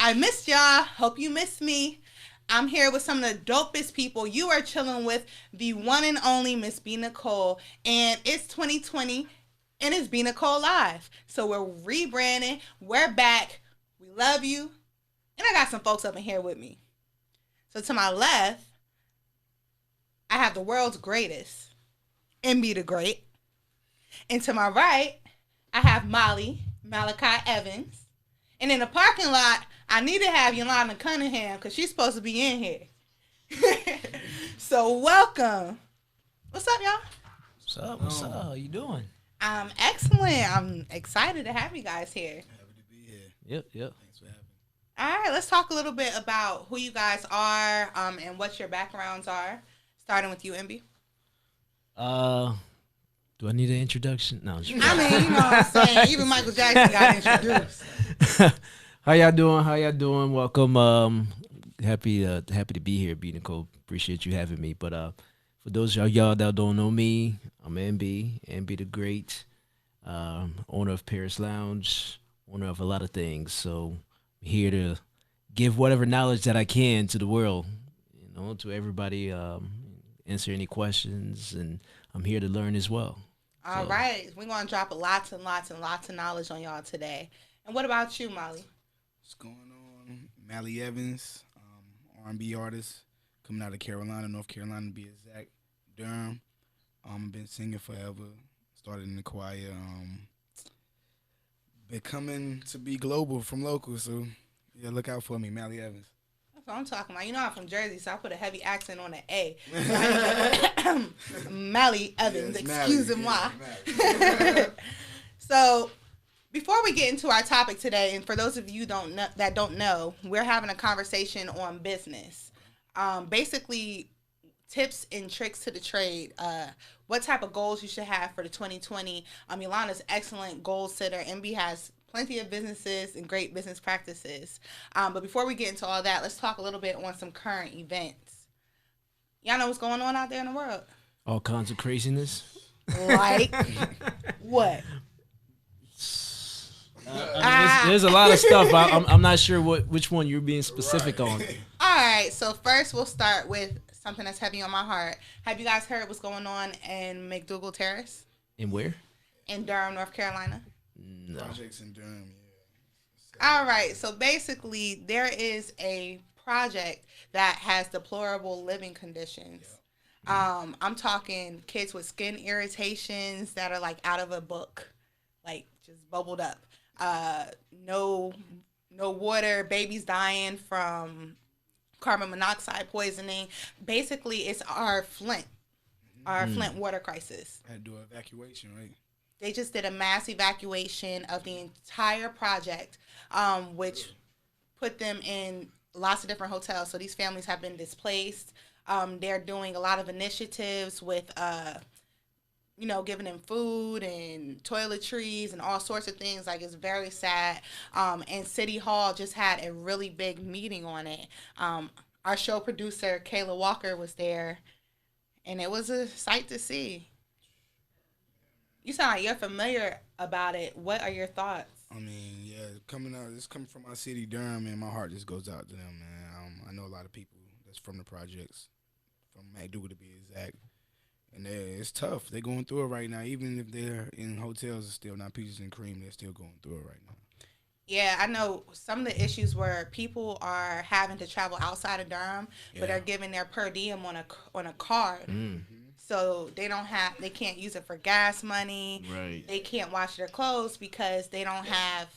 I missed y'all. Hope you missed me. I'm here with some of the dopest people. You are chilling with the one and only Miss Bee Nicole. And it's 2020 and it's Bee Nicole Live. So we're rebranding. We're back. We love you. And I got some folks up in here with me. So to my left, I have the world's greatest, MB the Great. And to my right, I have Malachi Evans. And in the parking lot, I need to have Yolanda Cunningham because she's supposed to be in here. So welcome. What's up, y'all? What's up? What's up? How you doing? I'm excellent. I'm excited to have you guys here. Happy to be here. Yep. Thanks for having me. All right, let's talk a little bit about who you guys are and what your backgrounds are. Starting with you, MB. Do I need an introduction? No. I mean, you know what I'm saying. Even Michael Jackson got introduced. How y'all doing? Welcome. Happy to be here, Bee Nicole. Appreciate you having me. But for those of y'all that don't know me, I'm MB the Great, owner of Paris Lounge, owner of a lot of things. So I'm here to give whatever knowledge that I can to the world, to everybody. Answer any questions, and I'm here to learn as well. All right. We're going to drop lots and lots and lots of knowledge on y'all today. And what about you, Molly? What's going on? Mally Evans, R&B artist, coming out of Carolina, North Carolina to be exact. Durham. I've been singing forever. Started in the choir. Been coming to be global from local, so yeah, look out for me, Mally Evans. That's what I'm talking about. You know I'm from Jersey, so I put a heavy accent on the A. Mally Evans, excuse me. So before we get into our topic today, and for those of you that don't know, we're having a conversation on business. Basically, tips and tricks to the trade. What type of goals you should have for the 2020. Yolanda's excellent goal setter. MB has plenty of businesses and great business practices. But before we get into all that, let's talk a little bit on some current events. Y'all know what's going on out there in the world? All kinds of craziness. Like what? There's a lot of stuff. I'm not sure which one you're being specific on. All right. So first, we'll start with something that's heavy on my heart. Have you guys heard what's going on in McDougal Terrace? In where? In Durham, North Carolina. No. Projects in Durham, yeah. All right. So basically, there is a project that has deplorable living conditions. I'm talking kids with skin irritations that are like out of a book, like just bubbled up. No water, babies dying from carbon monoxide poisoning. Basically, it's our Flint water crisis. Had to do evacuation, right? They just did a mass evacuation of the entire project, which put them in lots of different hotels. So these families have been displaced. They're doing a lot of initiatives with, giving them food and toiletries and all sorts of things. Like, it's very sad. And City Hall just had a really big meeting on it. Our show producer, Kayla Walker, was there, and it was a sight to see. You sound like you're familiar about it. What are your thoughts? I mean, yeah, coming from my city, Durham, and my heart just goes out to them, man. I know a lot of people that's from the projects, from McDougal to be exact, and it's tough. They're going through it right now. Even if they're in hotels, it's still not peaches and cream. They're still going through it right now. Yeah, I know some of the issues where people are having to travel outside of Durham, but are giving their per diem on a card. Mm-hmm. So they can't use it for gas money. Right. They can't wash their clothes because they don't have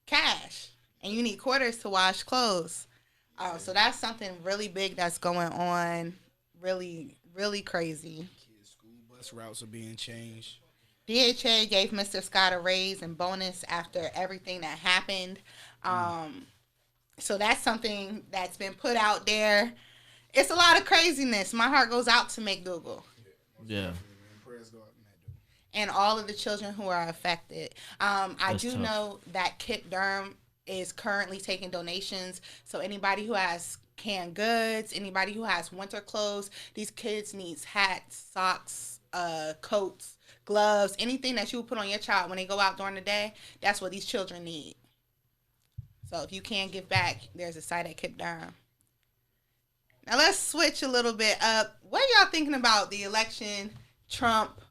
cash. And you need quarters to wash clothes. So that's something really big that's going on. Really, really crazy. Kids' school bus routes are being changed. DHA gave Mr. Scott a raise and bonus after everything that happened. So that's something that's been put out there. It's a lot of craziness. My heart goes out to McDougal. Yeah. And all of the children who are affected. I do know that Kip Durham is currently taking donations. So anybody who has canned goods, anybody who has winter clothes, these kids needs hats, socks, coats, gloves, anything that you would put on your child when they go out during the day. That's what these children need. So if you can't give back, there's a site at Kip Durham. Now let's switch a little bit up. What are y'all thinking about the election, Trump,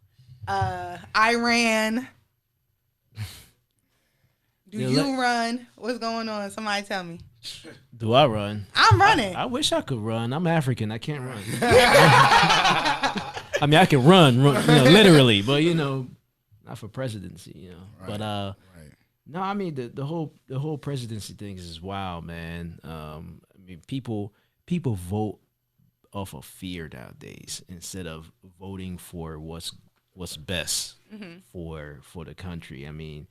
Iran? Do you run? What's going on? Somebody tell me. Do I run? I'm running. I wish I could run. I'm African. I can't run. I mean, I can run, literally, but not for presidency, Right, But right. no, I mean the whole presidency thing is wild, man. I mean, people vote off of fear nowadays instead of voting for what's best for the country. I mean,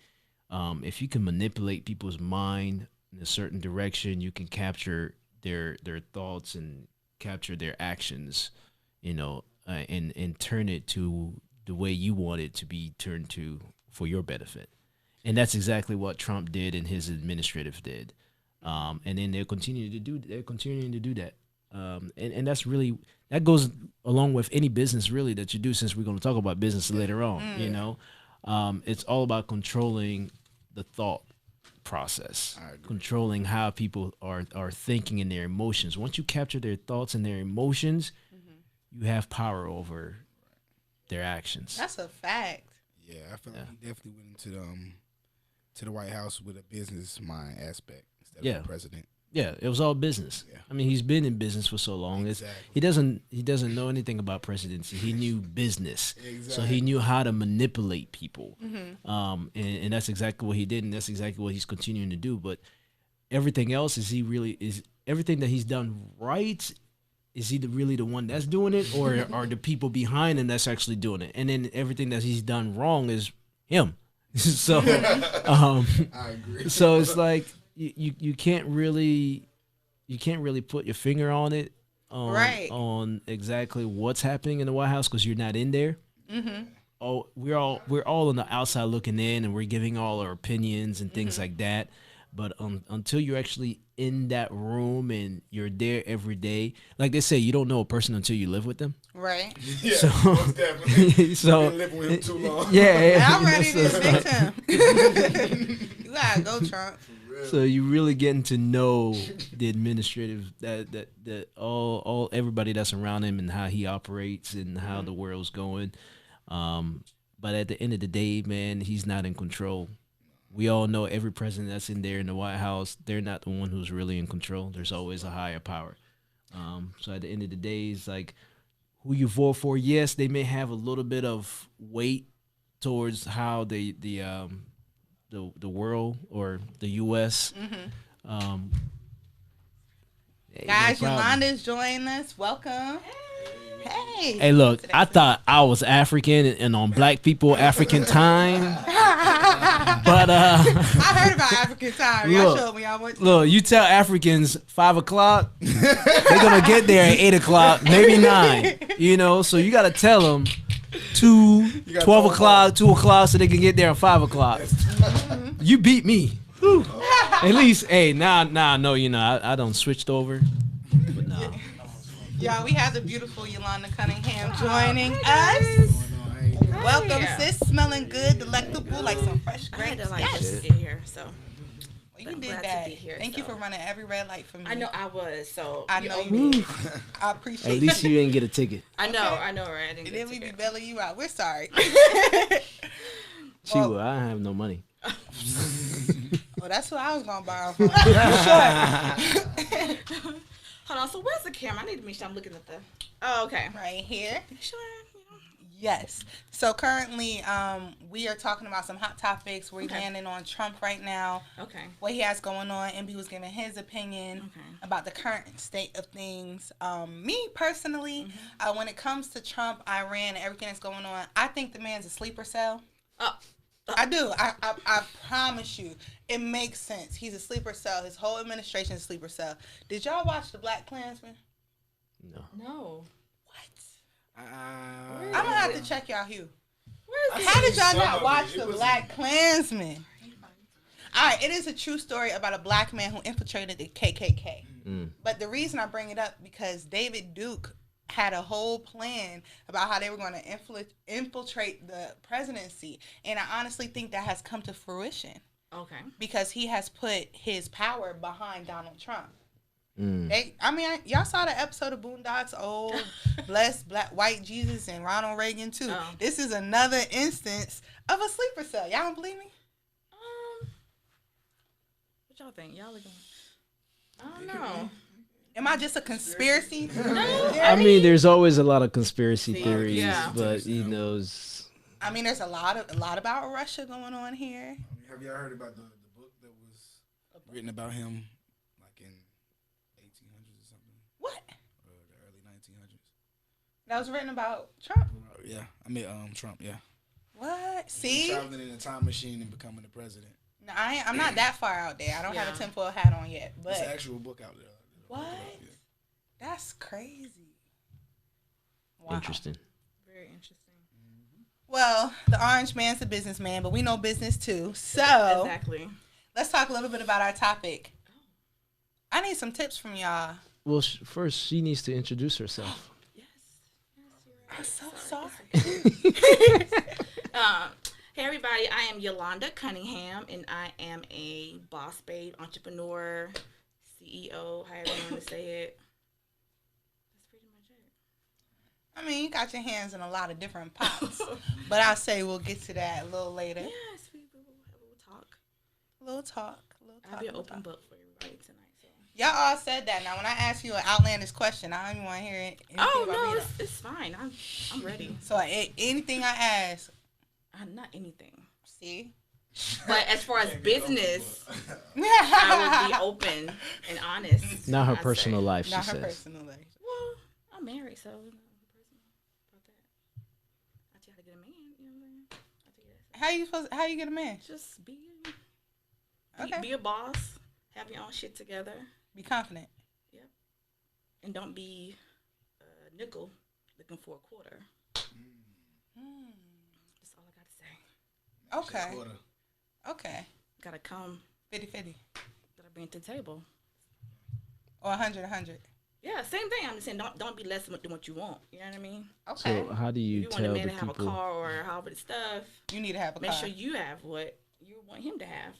if you can manipulate people's mind in a certain direction, you can capture their thoughts and capture their actions, and turn it to the way you want it to be turned to for your benefit. And that's exactly what Trump did and his administrative did. And then they're continuing to do that. And that goes along with any business really that you do, since we're going to talk about business later on. It's all about controlling the thought process, controlling how people are thinking and their emotions. Once you capture their thoughts and their emotions, you have power over their actions. That's a fact. Yeah, I feel like he definitely went into to the White House with a business mind aspect instead of the president. Yeah, it was all business. Yeah. I mean, he's been in business for so long. Exactly. He doesn't know anything about presidency. He knew business, so he knew how to manipulate people. And that's exactly what he did, and that's exactly what he's continuing to do. But everything else is everything that he's done right. Is he really the one that's doing it, or are the people behind him that's actually doing it? And then everything that he's done wrong is him. So, I agree. So it's like you can't really put your finger on it on exactly what's happening in the White House because you're not in there. Oh, we're all on the outside looking in, and we're giving all our opinions and things like that. But until you're actually in that room and you're there every day, like they say, you don't know a person until you live with them. Right. Yeah, so, most definitely. So you've been living with him too long. Yeah, I'm ready to fix him. You gotta go, Trump. So you really getting to know the administrative that all everybody that's around him and how he operates and how the world's going. But at the end of the day, man, he's not in control. We all know every president that's in there in the White House, they're not the one who's really in control. There's always a higher power. So at the end of the day, it's like who you vote for. Yes, they may have a little bit of weight towards how the world or the U.S. Guys, Yolanda's joining us. Welcome. Hey. Hey, look, I thought I was African and on Black People African time. But I heard about African time. Y'all showed me. Look, you tell Africans 5 o'clock, they're gonna get there at 8 o'clock, maybe 9. So you gotta tell them 12 o'clock, 2 o'clock, so they can get there at 5 o'clock. You beat me. At least, hey, now I know. I done switched over, but no. Yeah, we have the beautiful Yolanda Cunningham joining us. Welcome, sis. Smelling good, delectable, like some fresh grapes. I had to get here, so. Well, you did that. Thank you for running every red light for me. I know I was, so. I know you did. I appreciate it. At least you didn't get a ticket. I know, right? I didn't and then we be bailing you out. We're sorry. Well, I have no money. Well, that's what I was going to borrow from. Sure. Hold on, so where's the camera? I need to make sure I'm looking at the... Oh, okay. Right here. Sure. Yes. So currently, we are talking about some hot topics. We're landing on Trump right now. Okay. What he has going on. MB was giving his opinion about the current state of things. Me personally, when it comes to Trump, Iran, and everything that's going on, I think the man's a sleeper cell. I do. I promise you. It makes sense. He's a sleeper cell. His whole administration is a sleeper cell. Did y'all watch The Black Klansman? No. What? I'm going to have to check y'all, Hugh. Where is How did y'all not watch The Black Klansman? All right, it is a true story about a black man who infiltrated the KKK. But the reason I bring it up because David Duke had a whole plan about how they were going to infiltrate the presidency. And I honestly think that has come to fruition. Okay. because he has put his power behind Donald Trump. Mm. Y'all saw the episode of Boondocks, blessed black white Jesus and Ronald Reagan too. Oh. This is another instance of a sleeper cell. Y'all don't believe me? What y'all think? Y'all are going. I don't know. Am I just a conspiracy? I mean, there's always a lot of conspiracy theories, yeah. but you know, I mean, there's a lot about Russia going on here. Have y'all heard about the book that was written about him, like in 1800s or something? What? Or the early 1900s? That was written about Trump. Yeah, I mean Trump. Yeah. What? See? Traveling in a time machine and becoming the president. No, I'm not that far out there. I don't have a Yeah. tinfoil hat on yet. But It's an actual book out there. what? Yeah. That's crazy. Wow. interesting. Very interesting. Well, the orange man's a businessman, but we know business too. So Exactly. let's talk a little bit about our topic. I need some tips from y'all. Well, first she needs to introduce herself. Yes. I'm so sorry. Hey everybody, I am Yolanda Cunningham, and I am a boss babe, entrepreneur, CEO, however you want to say it. That's pretty much it. I mean, you got your hands in a lot of different pots, but I'll say we'll get to that a little later. Yes, we will have a little talk. Little talk. I'll be an open book for everybody tonight. So. Y'all all said that. Now, when I ask you an outlandish question, I don't even want to hear it. Oh no, it's fine. I'm ready. So anything I ask, Not anything. see? But as far as business, I would be open and honest. Not her I'd personal say. life, she Not her says. personal life. Well, I'm married, so you know, personal about that. I tell you how to get a man. You know what I'm saying? I tell you that. How you get a man? Just be Okay. be a boss. Have your own shit together. Be confident. And don't be a nickel looking for a quarter. That's all I got to say. Okay. Quarter. Okay. Gotta come. 50-50. Gotta bring it to the table. Or 100-100. Yeah, same thing. I'm just saying, don't be less than what you want. You know what I mean? Okay. So how do If you you want a tell man the to have a people? car or however the stuff, You need to have a make car. sure you have what you want him to have.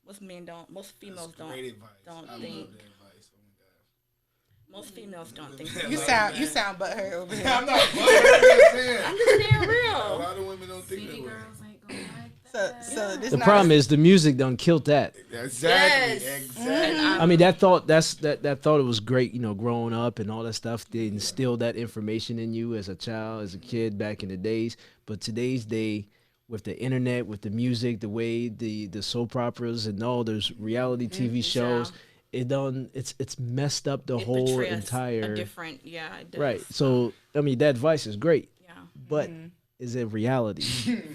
Most females don't. Great advice. don't I think- love that advice. Oh my God. Most females don't think. You sound butthurt over here. I'm not. I'm I'm just being A real. lot of women don't think City that way. girls ain't gonna like So that. this The not problem a- is the music done killed that. Exactly. Yes. Exactly. I mean, that thought that thought it was great, you know, growing up and all that stuff. They instilled that information in you as a child, as a kid back in the days. But today's day, with the internet, with the music, the way the soap operas and all those reality TV shows, it's messed up the It whole portrays entire a different. Yeah, it does. right. So I mean, that advice is great, Yeah. but is it reality?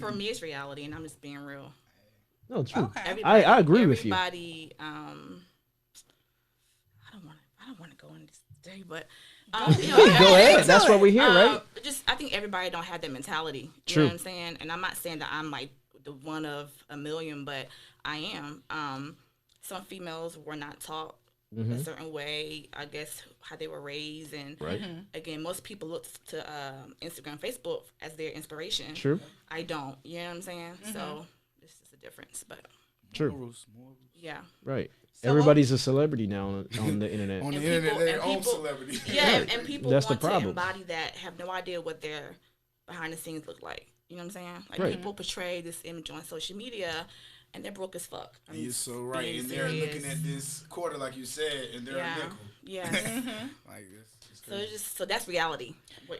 For me, it's reality, and I'm just being real. No, true. Okay. I agree with you. Everybody, I don't want to go into this today, but you know, Go ahead. That's what we're here, right? I think everybody don't have that mentality. You True. know what I'm saying? And I'm not saying that I'm like the one of a million, but I am. Some females were not taught a certain way, I guess, how they were raised. And Right. again, most people look to Instagram, Facebook as their inspiration. True. I don't. You know what I'm saying? So this is the difference. But True. Morals. yeah. Right. So Everybody's a celebrity now on the internet. On the And internet, people- they're and own people- celebrity. Yeah, and people That's the want to problem. embody that, have no idea what their behind the scenes look like. You know what I'm saying? Like Right. people portray this image on social media, and they're broke as fuck. I mean, You're so right. being And they're looking serious. at this quarter, like you said, and they're Yeah. a nickel. Yeah. Like this. It's So crazy. it's just that's reality.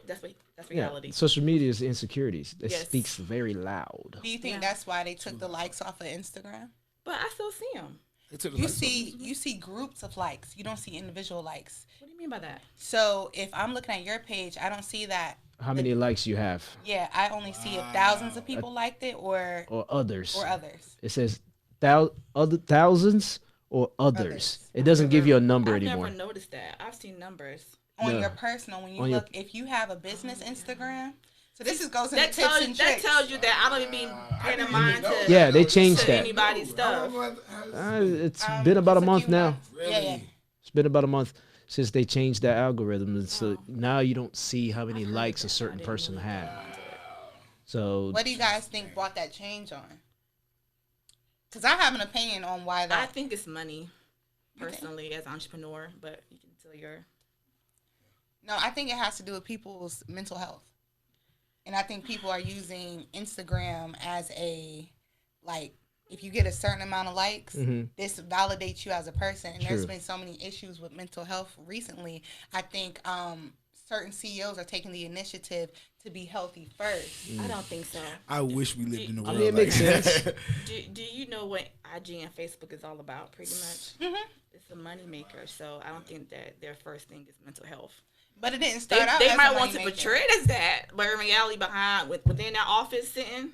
That's reality. Yeah. Social media is insecurities. That Yes. speaks very loud. Do you think Yeah. that's why they took the likes off of Instagram? But I still see them. They took the You lights off. see groups of likes. You don't see individual likes. What do you mean by that? So if I'm looking at your page, I don't see that. How many likes you have Yeah, I only see if thousands of people liked it or or others? others. It says other thousands or others. Others. It doesn't give you a number I've anymore. never noticed that. I've seen numbers. On Yeah. your personal, when you On your- look, if you have a business Instagram, so this goes into That tips tells and that tricks. tells you that I don't even pay the mind to Yeah, they changed to that. anybody's stuff. It's been about a it's month few now. months. Yeah, yeah. It's been about a month since they changed that algorithm, and so now you don't see how many I've heard likes a that, certain but I didn't person really had. go into it. So What do you guys think brought that change on? Because I have an opinion on why I that. think it's money, personally, as an entrepreneur, but you can tell your. No, I think it has to do with people's mental health. And I think people are using Instagram as a, like, if you get a certain amount of likes, this validates you as a person. And there's True. been so many issues with mental health recently. I think certain CEOs are taking the initiative to be healthy first. I don't think so. I wish we lived in a I world mean, it like makes that. sense. Do you know what IG and Facebook is all about? Pretty much, it's a money maker. So I don't think that their first thing is mental health. But it didn't They, start out they as might a want to moneymaker. portray it as that, but in reality, within their office sitting,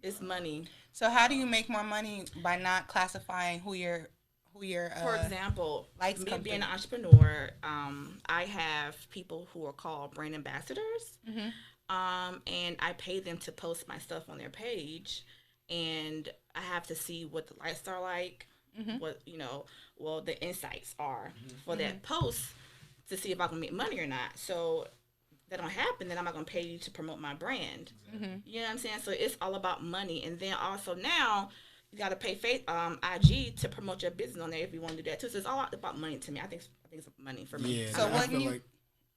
it's money. So how do you make more money by not classifying who your For example, lights me come being through? an entrepreneur, I have people who are called brand ambassadors, and I pay them to post my stuff on their page, and I have to see what the likes are like, what the insights are for that post to see if I can make money or not. So if that don't happen, then I'm not gonna pay you to promote my brand. You know what I'm saying? So it's all about money, and then also now you got to pay IG to promote your business on there if you want to do that too. So it's all about money to me. I think it's money for me. Yeah, So I wouldn't feel you? like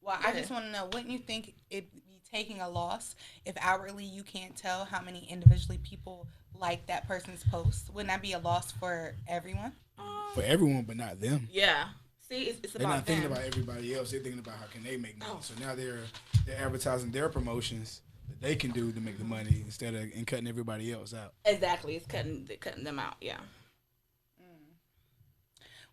Well, Go I ahead. just want to know, wouldn't you think it'd be taking a loss if outwardly you can't tell how many individually people like that person's post? Wouldn't that be a loss for everyone? for everyone, but not them. Yeah. See, it's They're about not thinking them. about everybody else. They're thinking about how can they make money. Oh. So now they're advertising their promotions that they can do to make the money instead of and cutting everybody else out. Exactly. It's cutting them out. Yeah.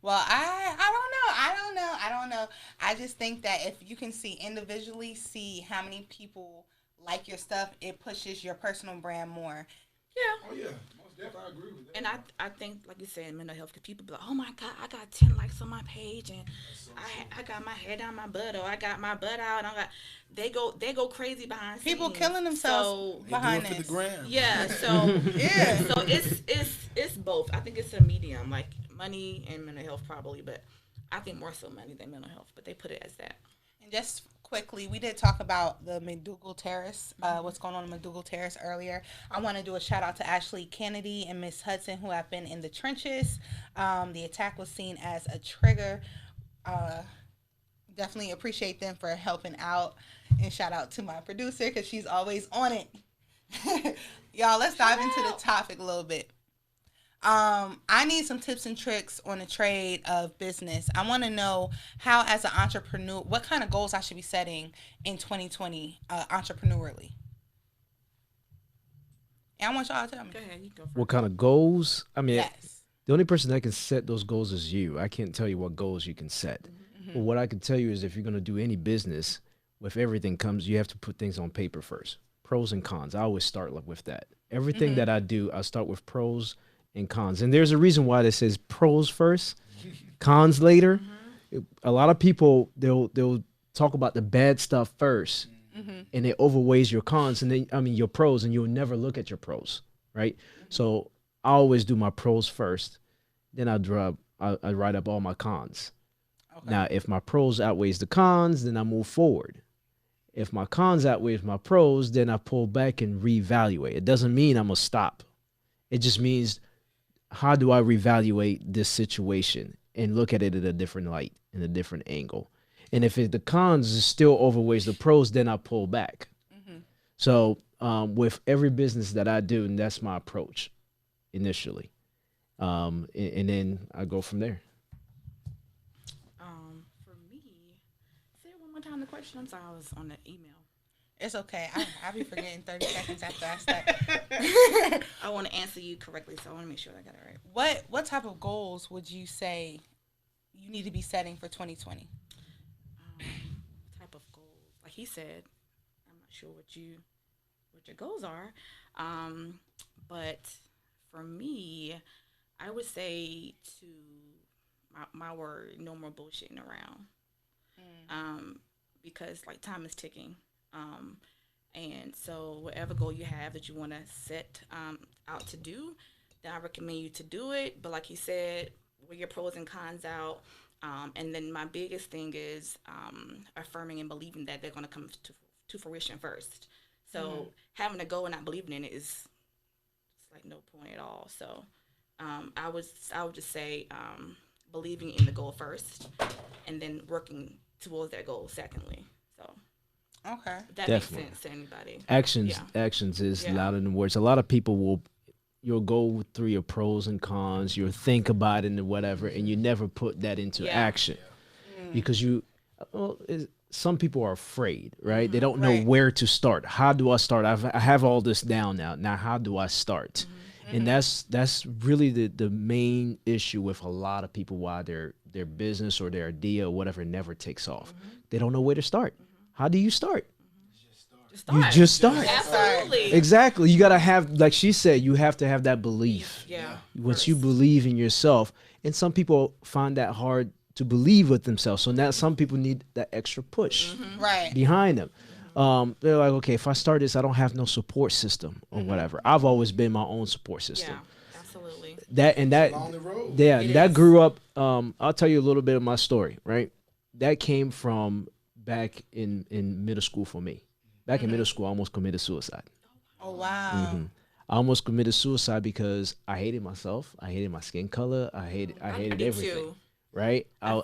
Well, I don't know. I just think that if you can see how many people like your stuff, it pushes your personal brand more. Yeah. Oh yeah, most definitely I agree with that. And I think, like you said, mental health, because people be like, oh my God, I got 10 likes on my page, and I got my hair down my butt, or I got my butt out, and they go crazy behind scenes. People killing themselves So, They behind do it for this. the gram. yeah, so Yeah. so it's both. I think it's a medium, like money and mental health probably, but I think more so money than mental health, but they put it as that. And just quickly, we did talk about the McDougal Terrace, what's going on in McDougal Terrace earlier. I want to do a shout out to Ashley Kennedy and Miss Hudson, who have been in the trenches. The attack was seen as a trigger. Definitely appreciate them for helping out. And shout out to my producer because she's always on it. Y'all, let's dive into the topic a little bit. I need some tips and tricks on the trade of business. I want to know how, as an entrepreneur, what kind of goals I should be setting in 2020 entrepreneurially. And I want y'all to tell me. Go ahead, you go first. What kind of goals? I mean, Yes. the only person that can set those goals is you. I can't tell you what goals you can set. But what I can tell you is if you're going to do any business, with everything comes, you have to put things on paper first. Pros and cons. I always start with that. Everything that I do, I start with pros and cons. And there's a reason why this says pros first, cons later. A lot of people, they'll talk about the bad stuff first, and it overweighs your cons, and then your pros, and you'll never look at your pros, right? So I always do my pros first, then I write up all my cons. Okay. Now, if my pros outweighs the cons, then I move forward. If my cons outweighs my pros, then I pull back and reevaluate. It doesn't mean I'm gonna stop. It just means, how do I reevaluate this situation and look at it in a different light, in a different angle? And if the cons still overweighs the pros, then I pull back. So with every business that I do, and that's my approach initially. And then I go from there. For me, say it one more time the question. I'm sorry, I was on the email. It's okay. I'll be forgetting 30 seconds after I start. I want to answer you correctly, so I want to make sure I got it right. What type of goals would you say you need to be setting for 2020? Type of goals, like he said, I'm not sure what your goals are, but for me, I would say to my word, no more bullshitting around, because like time is ticking. And so whatever goal you have that you want to set out to do, then I recommend you to do it. But like he said, weigh your pros and cons out. And then my biggest thing is affirming and believing that they're going to come to fruition first. So having a goal and not believing in it is it's like no point at all. So I would just say believing in the goal first, and then working towards that goal secondly. So Okay. if that Definitely. makes sense to anybody. Actions, Yeah. actions is Yeah. louder than words. A lot of people will, you'll go through your pros and cons, you'll think about it and whatever, and you never put that into Yeah. action because you, well, some people are afraid, right? They don't know Right. where to start. How do I start? I have all this down now. Now, how do I start? And that's really the main issue with a lot of people why their business or their idea or whatever never takes off. They don't know where to start. How do you start? Just You start. just start. Absolutely. Exactly. You gotta have, like she said, you have to have that belief. Yeah. Once you First. believe in yourself, and some people find that hard to believe with themselves. So now some people need that extra push Right. behind them. They're like, okay, if I start this, I don't have no support system or whatever. I've always been my own support system. Yeah. Absolutely. That and that, Along the road. yeah, It that is. grew up. I'll tell you a little bit of my story. Right, that came from back in middle school for me. Back in middle school, I almost committed suicide. Oh wow. I almost committed suicide because I hated myself. I hated my skin color. I hated I did everything. too. Right? I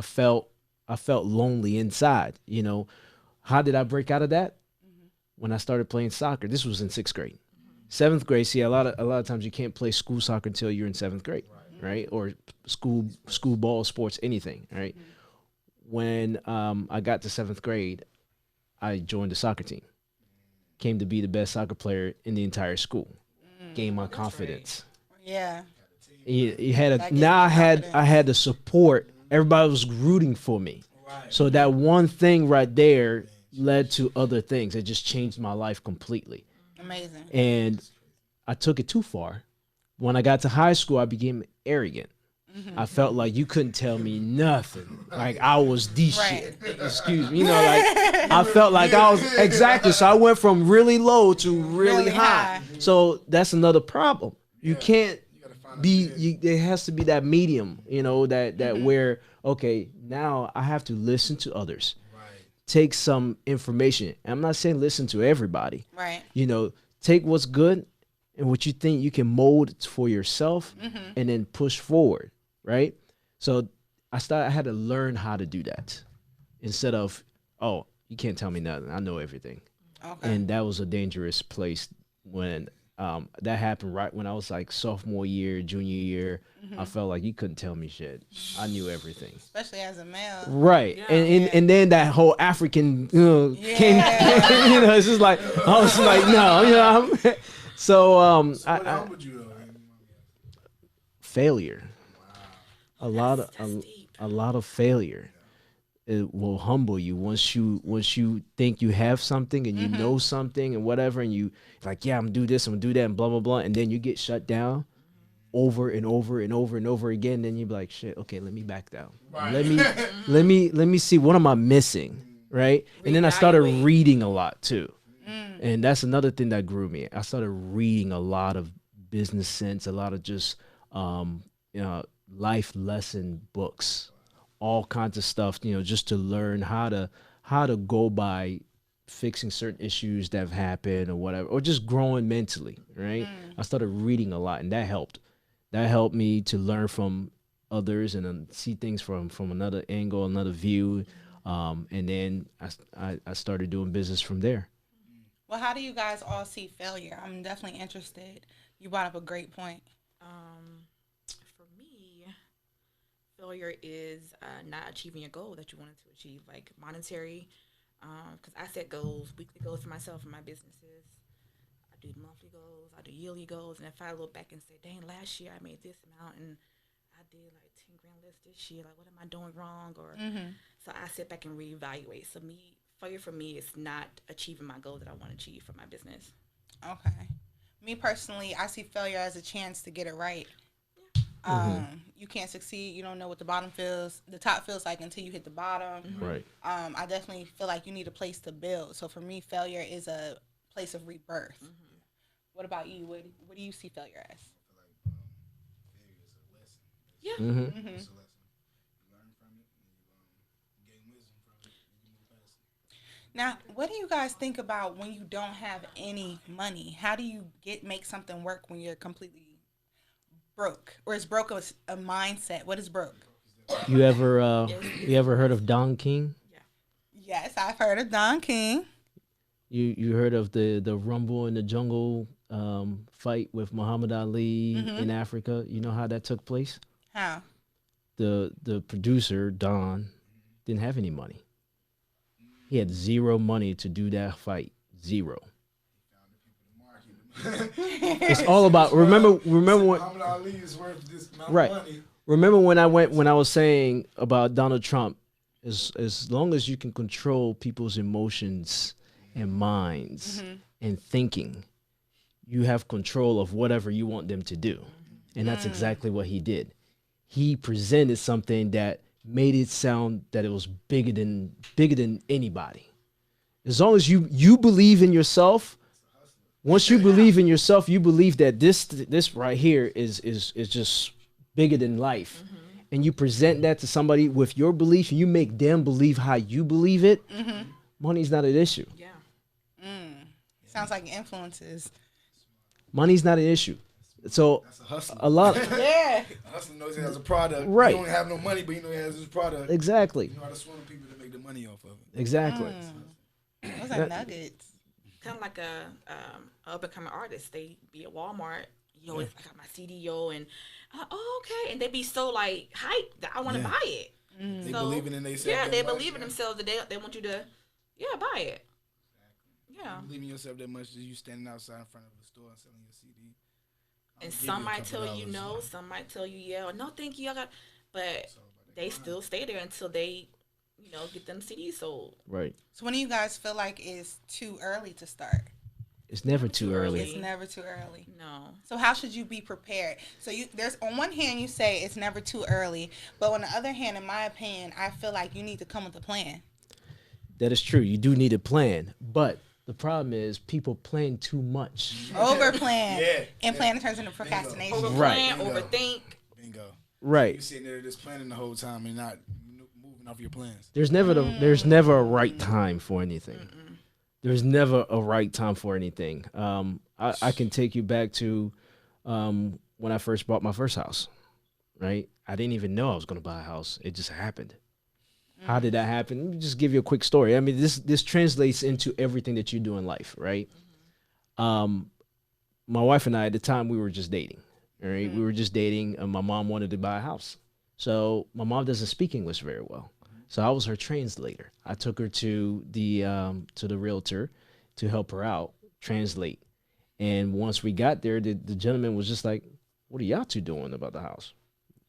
feel you. I felt lonely inside. You know, how did I break out of that? When I started playing soccer. This was in 6th grade. 7th grade. See, a lot of times you can't play school soccer until you're in 7th grade, right? Or school ball, sports, anything, right? When I got to 7th grade, I joined the soccer team. Came to be the best soccer player in the entire school. Gained my confidence. Yeah. You had That a gives now you I had confidence. the support. Everybody was rooting for me. So that one thing right there led to other things. It just changed my life completely. Amazing. And I took it too far. When I got to high school, I became arrogant. I felt like you couldn't tell me nothing. Like I was the Right. shit. Excuse me. You know, like I felt like I was exactly. So I went from really low to really Really high. high. So that's another problem. You can't be. There has to be that medium. You know that where okay, now I have to listen to others. Take some information. I'm not saying listen to everybody. Right. You know, take what's good and what you think you can mold for yourself and then push forward, right? So I had to learn how to do that instead of, oh, you can't tell me nothing. I know everything. Okay. And that was a dangerous place when that happened right when I was like sophomore year, junior year. I felt like you couldn't tell me shit. I knew everything. Especially as a male. Right, Yeah. and then that whole African came, Yeah. you know, it's just like I was like, no, you know, so What I humbled you though? failure, a lot That's of deep. a lot of failure. It will humble you once you think you have something and you know something and whatever, and you like, yeah, I'm gonna do this, I'm gonna do that, and blah blah blah, and then you get shut down over and over and over and over again. Then you be like, shit, okay, let me back down. Let me see, what am I missing, right? And then I started Reevaluate. reading a lot too, and that's another thing that grew me. I started reading a lot of business sense, a lot of just you know, life lesson books, all kinds of stuff, you know, just to learn how to go by fixing certain issues that have happened or whatever, or just growing mentally, right? I started reading a lot, and that helped. That helped me to learn from others and then see things from another angle, another view, and then I started doing business from there. Well, how do you guys all see failure? I'm definitely interested. You brought up a great point. For me, failure is not achieving your goal that you wanted to achieve, like monetary. Because I set goals, weekly goals for myself and my businesses. I do monthly goals, I do yearly goals, and if I look back and say, dang, last year I made this amount and I did like 10 grand less this year, like what am I doing wrong? Or so I sit back and reevaluate. So failure for me is not achieving my goal that I want to achieve for my business. Okay. Me personally, I see failure as a chance to get it right. You can't succeed. You don't know what the top feels like until you hit the bottom. Right. I definitely feel like you need a place to build. So for me, failure is a place of rebirth. What about you? What do you see failure as? Yeah. It's a lesson. You learn from it, and you gain wisdom from it, and you move past it. Now, what do you guys think about when you don't have any money? How do you make something work when you're completely broke, or is broke a mindset? What is broke? You ever heard of Don King? Yeah. Yes, I've heard of Don King. You heard of the Rumble in the Jungle fight with Muhammad Ali in Africa? You know how that took place? How? The producer Don didn't have any money. He had zero money to do that fight. Zero. It's all about remember when Muhammad Ali is worth this amount right. of money. Remember when I was saying about Donald Trump, as long as you can control people's emotions and minds and thinking, you have control of whatever you want them to do. And that's exactly what he did. He presented something that made it sound that it was bigger than anybody. As long as you believe in yourself, once you believe in yourself, you believe that this right here is just bigger than life. And you present that to somebody with your belief, and you make them believe how you believe it, money's not an issue. Yeah. Sounds like influences. Money's not an issue. So That's a hustle. a lot Yeah. A hustler knows he has a product. Right. He don't have no money, but he knows he has his product. exactly. You know how to swindle people to make the money off of it. Exactly. Those are nuggets. Kind of like a up and coming artist. They be at Walmart. Yo, I got my CD, yo, and I'm like, oh, okay, and they be so like hyped that I want to buy it. They So, believing in themselves. Yeah, they that much, believe in themselves that they want you to, buy it. Yeah. You believe in yourself that much that you standing outside in front of the store and selling your CD. And some might tell you no, some might tell you yeah, or no, thank you, I got. But they still stay there until they, get them CDs sold. Right. So when do you guys feel like it's too early to start? It's never too early. It's never too early. No. So how should you be prepared? So there's on one hand you say it's never too early, but on the other hand, in my opinion, I feel like you need to come with a plan. That is true. You do need a plan, but the problem is people plan too much. Over plan. Yeah. And plan turns into procrastination. Over Right. plan, Bingo. overthink. Bingo. You Right. sitting there just planning the whole time and not moving off your plans. There's never a right time for anything. There's never a right time for anything. I can take you back to when I first bought my first house. Right. I didn't even know I was going to buy a house. It just happened. How did that happen? Let me just give you a quick story. I mean, this translates into everything that you do in life, right? My wife and I, at the time, we were just dating, all right? We were just dating, and my mom wanted to buy a house. So my mom doesn't speak English very well. So I was her translator. I took her to the realtor to help her out, translate. And once we got there, the gentleman was just like, "What are y'all two doing about the house?"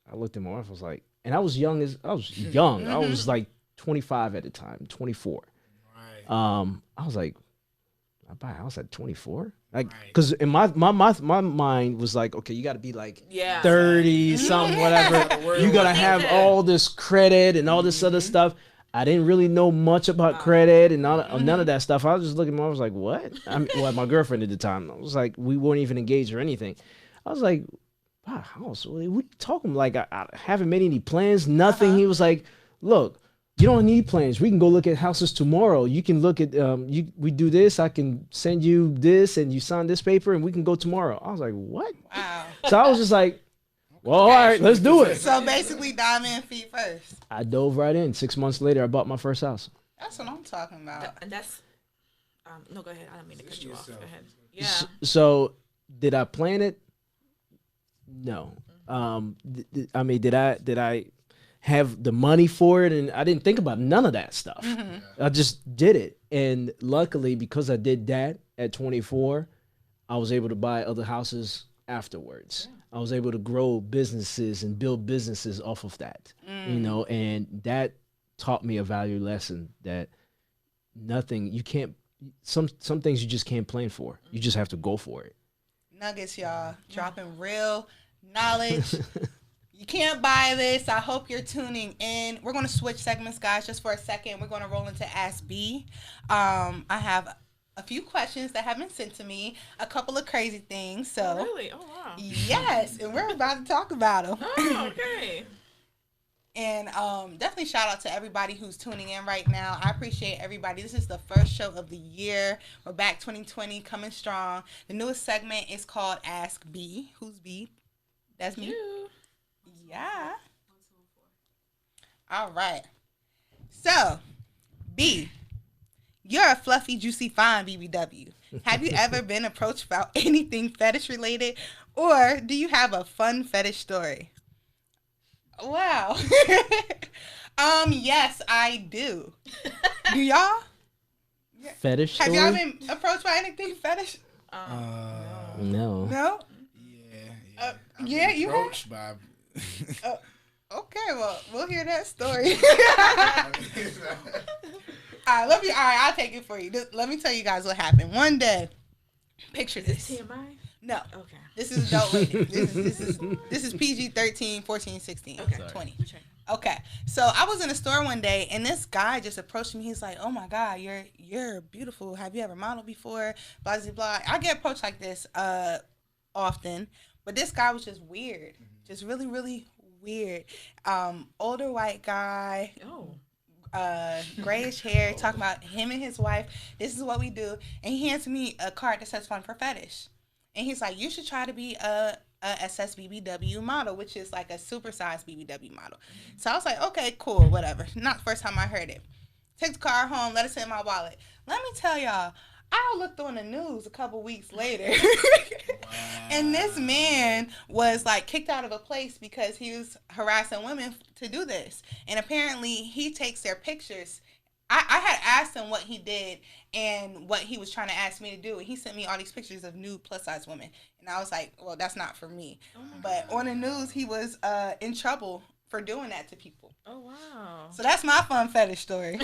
I looked at my wife, I was like, and I was young. I was like 25 at the time, 24. Right. I was like, I buy a house at 24? Like, because in my mind was like, okay, you got to be like 30 something, whatever. You got to have all this credit and all this other stuff. I didn't really know much about credit and none of that stuff. I was just looking at I was like, what? My girlfriend at the time, I was like, we weren't even engaged or anything. I was like, buy a house? What are you talking? Like, I haven't made any plans, nothing. He was like, look, you don't need plans. We can go look at houses tomorrow. You can look at, we do this. I can send you this and you sign this paper and we can go tomorrow. I was like, what? Wow. So I was just like, well, all right, let's do it. So basically diamond feet first. I dove right in. 6 months later, I bought my first house. That's what I'm talking about. And that's, no, go ahead. I don't mean to cut you off. Go ahead. Yeah. So did I plan it? No. I mean, did I have the money for it? And I didn't think about none of that stuff. I just did it. And luckily, because I did that at 24, I was able to buy other houses afterwards. I was able to grow businesses and build businesses off of that, and that taught me a value lesson that some things you just can't plan for. You just have to go for it. Nuggets, y'all. Dropping real knowledge. You can't buy this. I hope you're tuning in. We're going to switch segments, guys, just for a second. We're going to roll into Ask Bee. I have a few questions that have been sent to me, a couple of crazy things. So, Really? Oh, wow. yes, and we're about to talk about them. Oh, okay. And definitely shout out to everybody who's tuning in right now. I appreciate everybody. This is the first show of the year. We're back 2020, coming strong. The newest segment is called Ask Bee. Who's Bee? That's me. You. Yeah. All right. So, B, you're a fluffy, juicy, fine BBW. Have you ever been approached about anything fetish related, or do you have a fun fetish story? Wow. Yes, I do. Do y'all? Fetish Have story? y'all been approached by anything fetish? No. No. Yeah. I've yeah, been you have? approached by. Okay, well, we'll hear that story. All right, I'll take it for you. Let me tell you guys what happened. One day, picture this. TMI? No, Okay. this is adult rated. This is PG 13, 14, 16, Okay. 20. Okay. Okay, so I was in a store one day, and this guy just approached me. He's like, "Oh my God, you're beautiful. Have you ever modeled before?" Blah blah blah. I get approached like this often, but this guy was just weird, just really really weird. Older white guy, Oh. grayish hair, talking about him and his wife. This is what we do, and he hands me a card that says "Fun for Fetish," and he's like, "You should try to be a SSBBW model," which is like a supersized BBW model. So I was like, okay, cool, whatever. Not the first time I heard it. Take the car home, let it sit in my wallet. Let me tell y'all, I looked on the news a couple weeks later, and this man was like kicked out of a place because he was harassing women to do this. And apparently, he takes their pictures. I had asked him what he did and what he was trying to ask me to do. And he sent me all these pictures of nude plus size women. And I was like, well, that's not for me. But on the news, he was in trouble for doing that to people. Oh, wow. So that's my fun fetish story.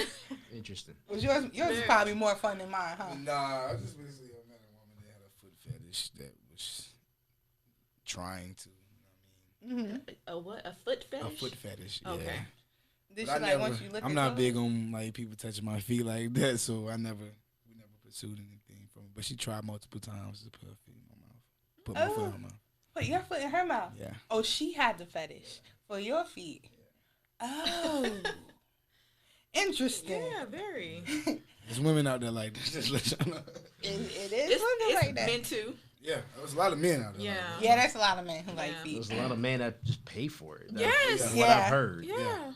Interesting. Was yours is probably more fun than mine, huh? Nah, I was just basically met a woman that had a foot fetish that was trying to. You know what I mean? Mm-hmm. A what? A foot fetish? A foot fetish. Yeah. Okay. Did But she I like never, once you look I'm at not those? big on like people touching my feet like that, so we never pursued anything from it. But she tried multiple times to put her feet in my mouth. Put my foot in her mouth. Put your foot in her mouth. Yeah. Oh, she had the fetish for your feet. Oh. Interesting. Yeah, very. There's women out there like this. Just let y'all know. It is It's women like that. men too. Yeah, there's a lot of men out there. Yeah. Like Yeah, there's a lot of men who like Yeah. feet. There's a lot of men that just pay for it. Yes. That's Yeah. what I've heard. Yeah. Yeah.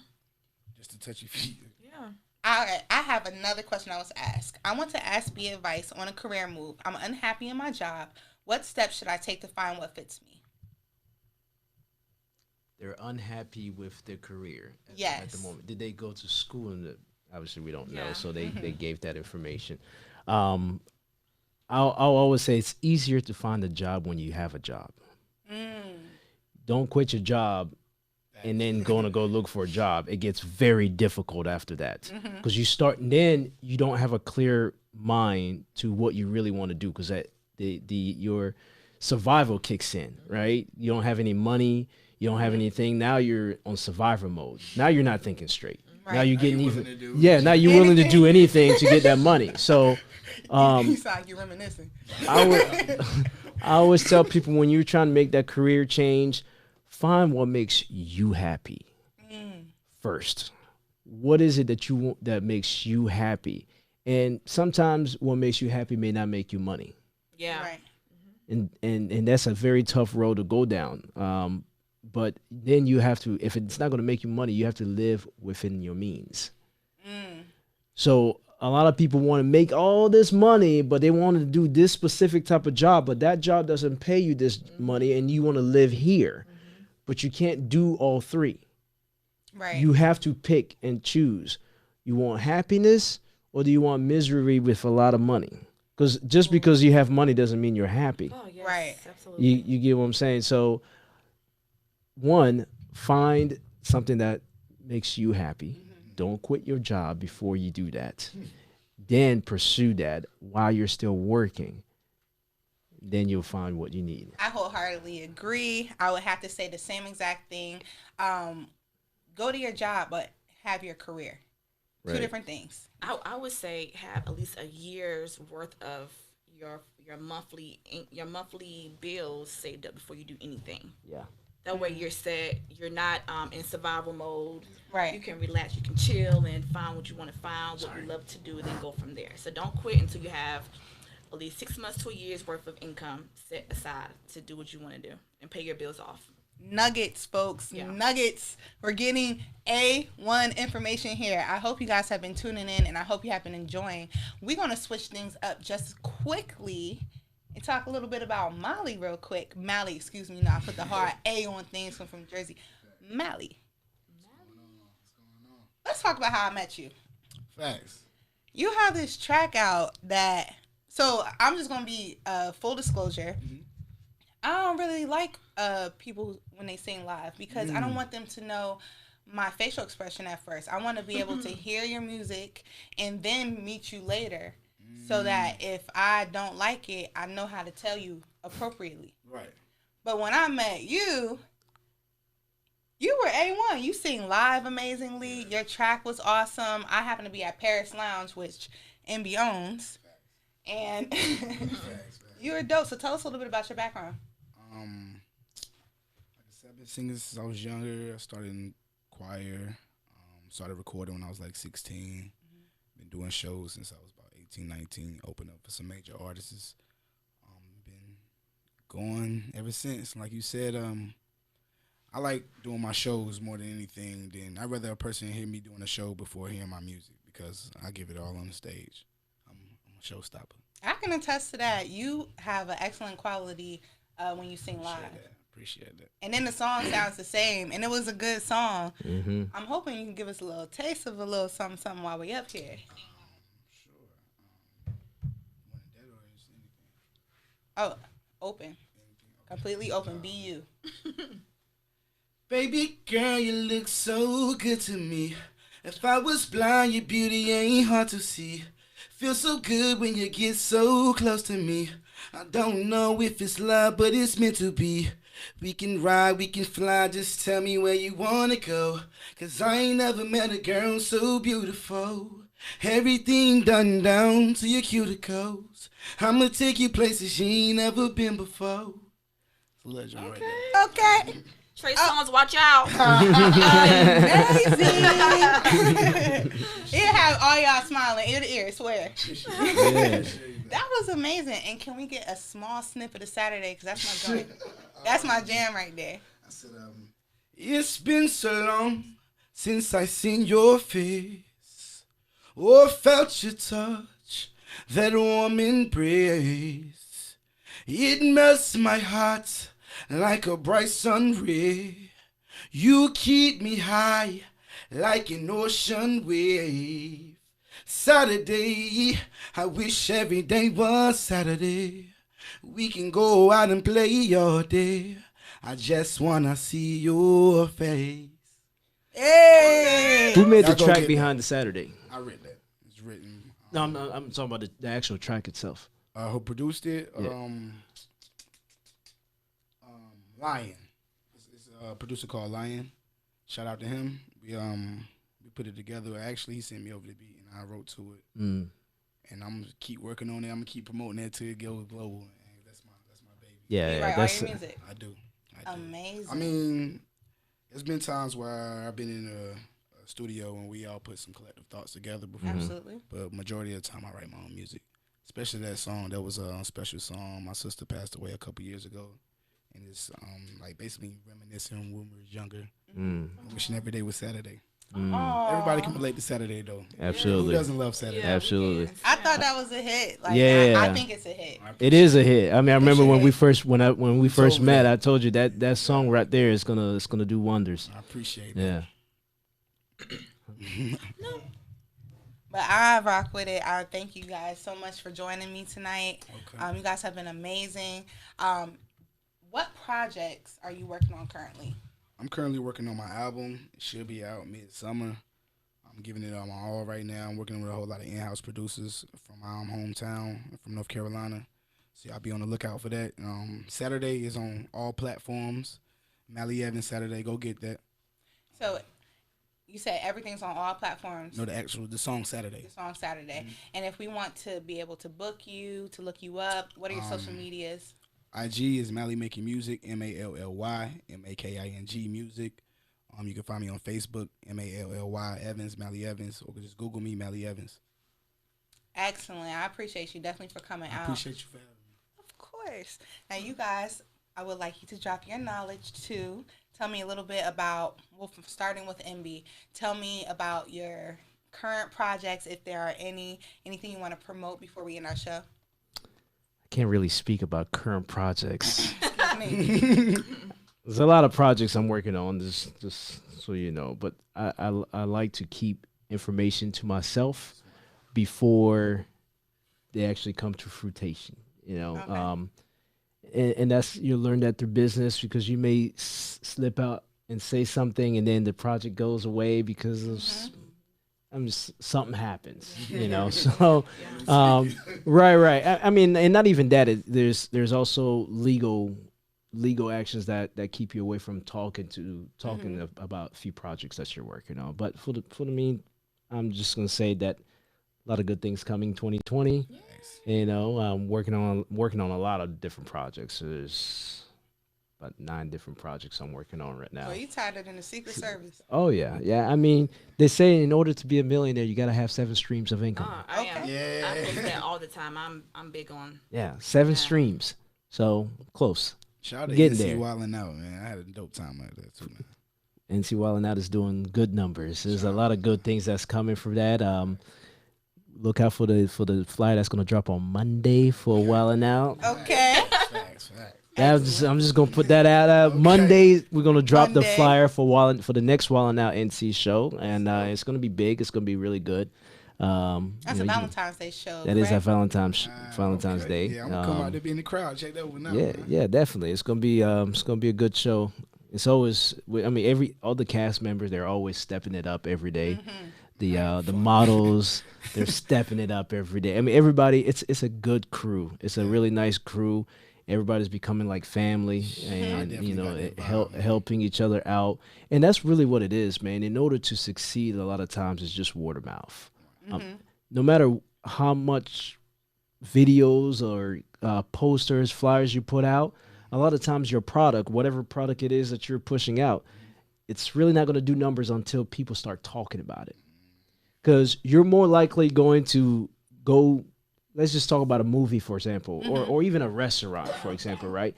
just to touch your feet. Yeah. I have another question I was asked. I want to ask B advice on a career move. I'm unhappy in my job. What steps should I take to find what fits me? They're unhappy with their cair at the Yes. moment. Did they go to school? Obviously, we don't know, Yeah. so they gave that information. I'll always say it's easier to find a job when you have a job. Don't quit your job and then go look for a job. It gets very difficult after that because you start, and then you don't have a clear mind to what you really want to do because your survival kicks in, right? You don't have any money. You don't have anything. Now you're on survivor mode. Now you're not thinking straight. Now Right. you're Now getting you're even. willing to do Now you're willing to do anything to get that money. So You sound like you're reminiscing. I always tell people when you're trying to make that career change, find what makes you happy first. What is it that you want that makes you happy? And sometimes what makes you happy may not make you money. Yeah. Right. And that's a very tough road to go down. But then you have to, if it's not going to make you money, you have to live within your means. So a lot of people want to make all this money, but they want to do this specific type of job, but that job doesn't pay you this money and you want to live here, but you can't do all three. Right. You have to pick and choose. You want happiness or do you want misery with a lot of money? Because just because you have money doesn't mean you're happy. Oh, yes. Right. Absolutely. You get what I'm saying? So, one, find something that makes you happy. Don't quit your job before you do that. Then pursue that while you're still working. Then you'll find what you need. I wholeheartedly agree. I would have to say the same exact thing. Go to your job, but have your career. Two Right. different things. I would say have at least a year's worth of your monthly bills saved up before you do anything. Yeah. That way you're set. You're not in survival mode. Right. You can relax. You can chill and find what you want to find, what you love to do, and then go from there. So don't quit until you have at least 6 months to a year's worth of income set aside to do what you want to do and pay your bills off. nuggets, folks. Yeah. Nuggets. We're getting A1 information here. I hope you guys have been tuning in, and I hope you have been enjoying. We're going to switch things up just quickly and talk a little bit about Molly real quick. Mally, excuse me. You know, I put the hard A on things from Jersey. Mally. Let's talk about how I met you. Facts. You have this track out that, so I'm just going to be full disclosure. I don't really like people when they sing live because I don't want them to know my facial expression at first. I want to be able to hear your music and then meet you later so that if I don't like it, I know how to tell you appropriately. Right. But when I met you, you were A1. You sing live amazingly. Your track was awesome. I happened to be at Paris Lounge, which MB owns. And you were dope. So tell us a little bit about your background. Like I said, I've been singing since I was younger. I started in choir. Started recording when I was like 16. Been doing shows since I was about 18, 19. Opened up for some major artists. Been going ever since. Like you said, I like doing my shows more than anything. I'd rather a person hear me doing a show before hearing my music because I give it all on the stage. I'm a showstopper. I can attest to that. You have an excellent quality when you sing live. Appreciate that. And then the song sounds the same, and it was a good song. Mm-hmm. I'm hoping you can give us a little taste of a little something, something while we up here. Sure. Want it dead or is anything? Oh, open. Completely open. Be you. Baby girl, you look so good to me. If I was blind, your beauty ain't hard to see. Feel so good when you get so close to me. I don't know if it's love, but it's meant to be. We can ride, we can fly, just tell me where you wanna go. 'Cause I ain't never met a girl so beautiful. Everything done down to your cuticles. I'ma take you places you ain't never been before. It's a legend right there. Okay. Trey Songz, watch out. Amazing. It have all y'all smiling ear to ear, I swear. Yeah. That was amazing. And can we get a small snippet of Saturday? Because that's my joint. That's my jam right there. I said, it's been so long since I seen your face or felt your touch, that warm embrace. It melts my heart like a bright sun ray. You keep me high like an ocean wave. Saturday, I wish every day was Saturday. We can go out and play all day. I just wanna see your face. Hey! Who made the Y'all go track get behind the Saturday? I read that. It's written. No, I'm talking about the actual track itself. Who produced it? Yeah. Lion. It's a producer called Lion. Shout out to him. We put it together. Actually, he sent me over the beat and I wrote to it. Mm. And I'm gonna keep working on it. I'm gonna keep promoting that till it goes global. And that's my baby. Yeah, You write all that's your music. I do. Amazing. I mean, there's been times where I've been in a studio and we all put some collective thoughts together before. Absolutely. But majority of the time, I write my own music. Especially that song. That was a special song. My sister passed away a couple years ago. And it's like basically reminiscing when we was younger. Mm. Wishing every day was Saturday. Aw. Everybody can relate to Saturday though. Absolutely. Who doesn't love Saturday? Yeah, Absolutely. we can. I thought that was a hit. Like, Yeah. I think it's a hit. It is a hit. I mean, I remember when we first when we first told me met, that. I told you that song right there is gonna do wonders. I appreciate that. Yeah. But I rock with it. I thank you guys so much for joining me tonight. Okay. You guys have been amazing. What projects are you working on currently? I'm currently working on my album. It should be out midsummer. I'm giving it all my all right now. I'm working with a whole lot of in-house producers from my hometown, from North Carolina. So I'll be on the lookout for that. Saturday is on all platforms. Mally Evans Saturday. Go get that. So you said everything's on all platforms. No, the song Saturday. It's on Saturday. And if we want to be able to book you, to look you up, what are your social medias? IG is Mally Making Music, MALLY, MAKING Music. You can find me on Facebook, MALLY Evans, Mally Evans, or just Google me, Mally Evans. Excellent. I appreciate you definitely for coming I out. appreciate you for having me. Of course. Now, you guys, I would like you to drop your knowledge too. Tell me a little bit about, well, starting with MB, tell me about your current projects, if there are anything you want to promote before we end our show. I can't really speak about current projects. Excuse me. There's a lot of projects I'm working on, just so you know. But I like to keep information to myself before they actually come to fruition. You know, Okay. and that's you learn that through business because you may slip out and say something, and then the project goes away because of I'm just something happens. You know, so right. I mean, and not even that. There's also legal actions that keep you away from talking about a few projects that you're working on. But for the mean, I'm just gonna say that a lot of good things coming 2020. Nice. You know, I'm working on a lot of different projects. So there's about 9 different projects I'm working on right now. Well, you tied it in the Secret Service. Oh yeah. I mean, they say in order to be a millionaire, you gotta have 7 streams of income. I am. Okay. I post Yeah. that all the time. I'm big on. Yeah, seven Yeah. streams. So close. Shout out to Getting NC there. Wildin' Out, man. I had a dope time out there too, man. NC Wildin' Out is doing good numbers. There's a Shout lot out. of good things that's coming from that. Look out for the flyer that's gonna drop on Monday for Wildin' Out. Okay. Facts. I'm just gonna put that out. Okay. Monday we're gonna drop the Monday. flyer for the next Wildin' Out NC show, and it's gonna be big. It's gonna be really good. That's a Valentine's Day show. That is correct? at Valentine's Okay. Day. Yeah, I'm gonna come out there, be in the crowd, check that one out. Yeah, man. yeah, definitely. It's gonna be a good show. It's always, I mean, all the cast members, they're always stepping it up every day. The models, they're stepping it up every day. I mean, everybody, it's a good crew. It's a really nice crew. Everybody's becoming like family, and definitely got that vibe, man. helping each other out. And that's really what it is, man. In order to succeed, a lot of times it's just word of mouth. No matter how much videos or posters, flyers you put out, a lot of times your product, whatever product it is that you're pushing out, it's really not going to do numbers until people start talking about it. Because you're more likely going to go, let's just talk about a movie, for example, or even a restaurant, for example, right?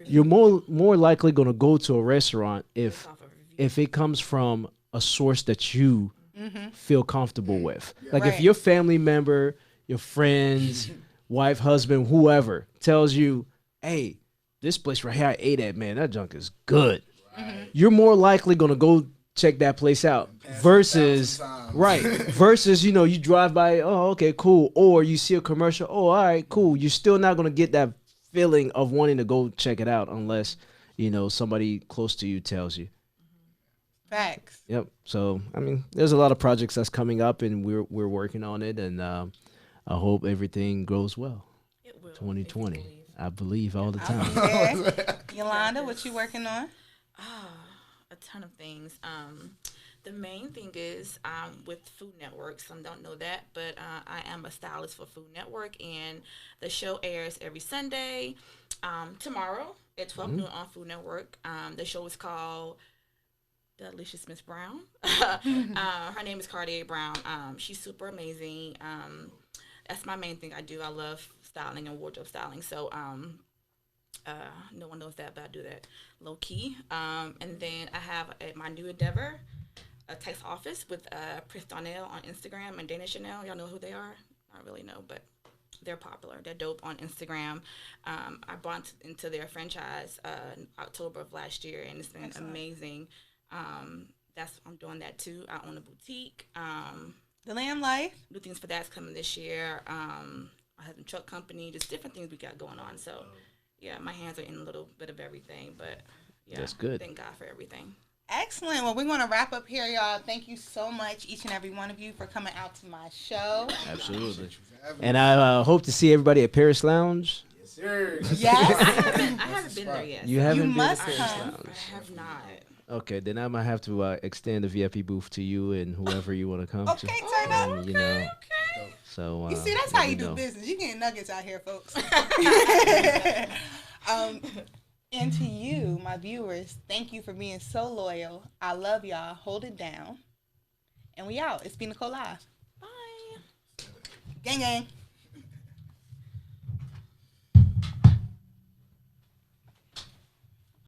You're more likely going to go to a restaurant Based off of reviews. if it comes from a source that you feel comfortable with. Like if Right. your family member, your friends, wife, husband, whoever tells you, hey, this place right here I ate at, man, that junk is good. You're more likely gonna go check that place out versus 1,000 times. right versus you drive by, oh okay cool, or you see a commercial, oh all right cool. You're still not gonna get that feeling of wanting to go check it out unless somebody close to you tells you. Facts. Yep. So I mean, there's a lot of projects that's coming up, and we're working on it, and I hope everything goes well. It will. if you 2020. believe. I believe all the time. Yeah. Yolanda, what you working on? A ton of things. The main thing is with Food Network. Some don't know that, but I am a stylist for Food Network, and the show airs every Sunday. Tomorrow at 12 noon on Food Network. The show is called Delicious Miss Brown. Her name is Cartier Brown. She's super amazing. That's my main thing I do. I love styling and wardrobe styling. So no one knows that, but I do that low key. And then I have my new endeavor, a text office with Pris Donnell on Instagram and Dana Chanel. Y'all know who they are? I don't really know, but they're popular. They're dope on Instagram. I bought into their franchise in October of last year, and it's been amazing. I'm doing that too. I own a boutique. The Lamb Life. New things for that's coming this year. I have a truck company, just different things we got going on. So, yeah, my hands are in a little bit of everything, but yeah, That's good. Thank God for everything. Excellent. Well, we're going to wrap up here, y'all. Thank you so much, each and every one of you, for coming out to my show. Absolutely. And I hope to see everybody at Paris Lounge. Yes, sir. Yes. I haven't been there yet. You haven't been must to Paris come. Lounge. I have not. Okay, then I might have to extend the VIP booth to you and whoever you want to come Okay, to. turn up. And, Okay. So You see, that's how let you me do know. business. You getting nuggets out here, folks. And to you, my viewers, thank you for being so loyal. I love y'all. Hold it down. And we out. It's Bee Nicole Live. Bye. Gang, gang.